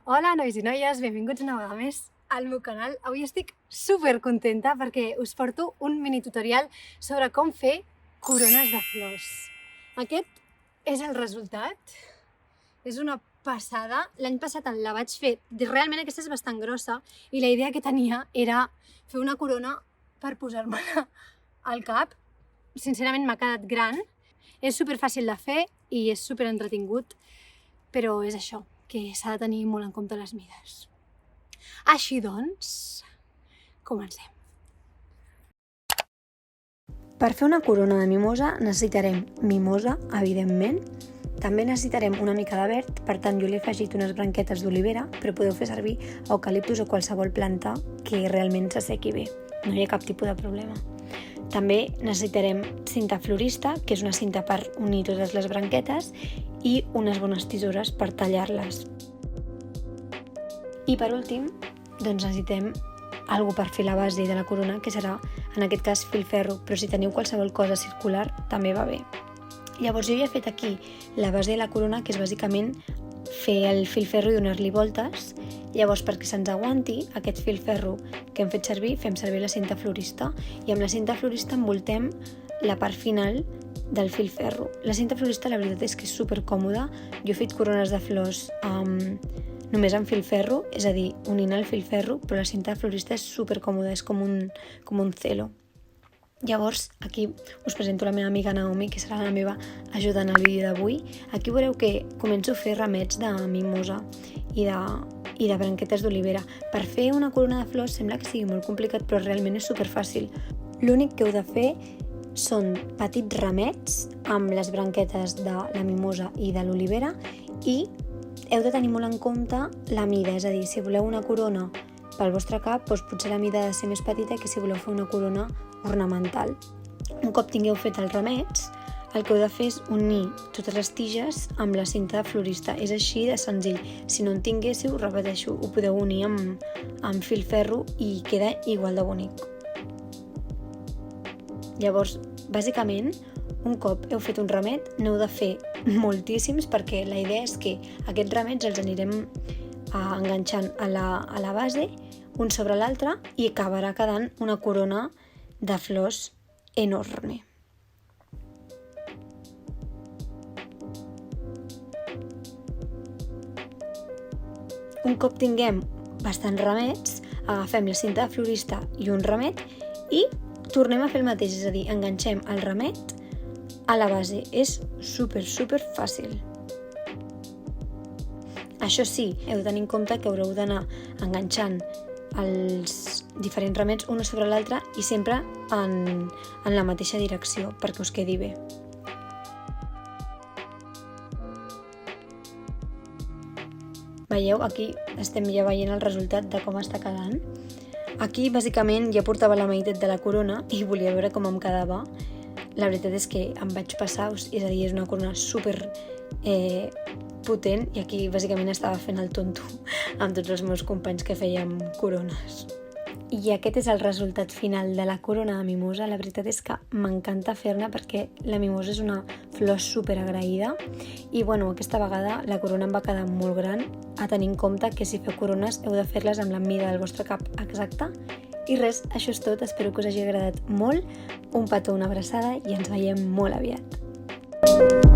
Hola, nois i noies, benvinguts una vegada més al meu canal. Avui estic super contenta perquè us porto un mini tutorial sobre com fer corones de flors. Aquest és el resultat. És una passada. L'any passat la vaig fer, realment aquesta és bastant grossa i la idea que tenia era fer una corona per posar-me-la al cap. Sincerament m'ha quedat gran. És super fàcil de fer i és super entretingut, però és això, que s'ha de tenir molt en compte les mides. Així doncs, comencem. Per fer una corona de mimosa necessitarem mimosa, evidentment. També necessitarem una mica de verd, per tant jo li he afegit unes branquetes d'olivera, però podeu fer servir eucaliptus o qualsevol planta que realment s'assequi bé. No hi ha cap tipus de problema. També necessitarem cinta florista, que és una cinta per unir totes les branquetes, i unes bones tisores per tallar-les. I per últim, doncs necessitem algo per fer la base de la corona, que serà, en aquest cas, filferro, però si teniu qualsevol cosa circular també va bé. Llavors jo ja he fet aquí la base de la corona, que és bàsicament fer el filferro i donar-li voltes. Llavors, perquè se'ns aguanti aquest filferro que hem fet servir, fem servir la cinta florista i amb la cinta florista envoltem la part final del filferro. La cinta florista la veritat és que és supercòmoda. Jo he fet corones de flors només amb filferro, és a dir, unint el filferro, però la cinta florista és supercòmoda, és com un celo. Llavors, aquí us presento la meva amiga Naomi, que serà la meva ajuda en el vídeo d'avui. Aquí veureu que començo a fer ramets de mimosa i de branquetes d'olivera. Per fer una corona de flors sembla que sigui molt complicat, però realment és superfàcil. L'únic que heu de fer són petits ramets amb les branquetes de la mimosa i de l'olivera i heu de tenir molt en compte la mida, és a dir, si voleu una corona pel vostre cap, doncs potser la mida ha de ser més petita que si voleu fer una corona ornamental. Un cop tingueu fet els ramets, el que heu de fer és unir totes les tiges amb la cinta florista. És així de senzill. Si no en tinguéssiu, repeteixo, ho podeu unir amb filferro i queda igual de bonic. Llavors, bàsicament, un cop heu fet un ramet, n'heu de fer moltíssims perquè la idea és que aquests ramets els anirem enganxant a la base, un sobre l'altre, i acabarà quedant una corona de flors enorme. Un cop tinguem bastants ramets, agafem la cinta florista i un ramet i tornem a fer el mateix, és a dir, enganxem el ramet a la base. És super fàcil. Això sí, heu de tenir en compte que haureu d'anar enganxant els diferents ramets un sobre l'altre i sempre en la mateixa direcció perquè us quedi bé. Veieu? Aquí estem ja veient el resultat de com està quedant. Aquí, bàsicament, ja portava la meitat de la corona i volia veure com em quedava. La veritat és que em vaig passar, és a dir, és una corona super potent i aquí, bàsicament, estava fent el tonto amb tots els meus companys que fèiem corones. I aquest és el resultat final de la corona de mimosa. La veritat és que m'encanta fer-ne perquè la mimosa és una flor super agraïda i aquesta vegada la corona em va quedar molt gran, a tenir en compte que si feu corones heu de fer-les amb la mida del vostre cap exacta. I res, això és tot, espero que us hagi agradat molt, un petó, una abraçada i ens veiem molt aviat.